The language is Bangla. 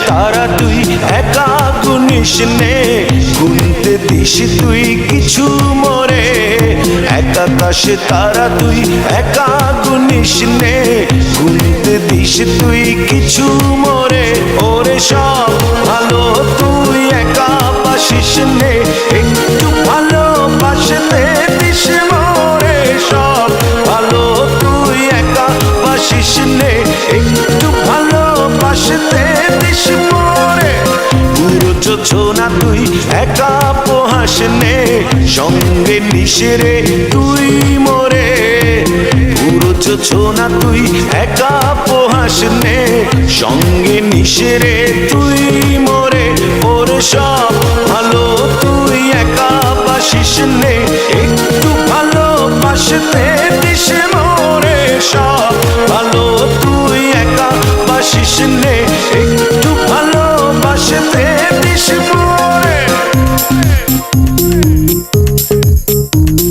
তারা তুই একা গুনিস নে, গুনতে দিস তুই কিছু মোরে। একাকাশ তারা তুই একা গুনিস নে, গুনতে দিস তুই কিছু মোরে। ওরে সব ভালো তুই একা বাসিস নে, একটু ভালোবাসতে দিস মোরে। সব ভালো তুই একা বাসিস নে, একটু ভালোবাসতে দিস মোরে। পুরো যোজনা তুই একা পোহাস নে, সঙ্গে নিশরে তুই মোরে। পুরো যোজনা তুই একা পোহাস নে, সঙ্গে নিশরে তুই মোরে। ওর সব ভালো তুই একা বাসিস নে, একটু ভালোবাসতে দিস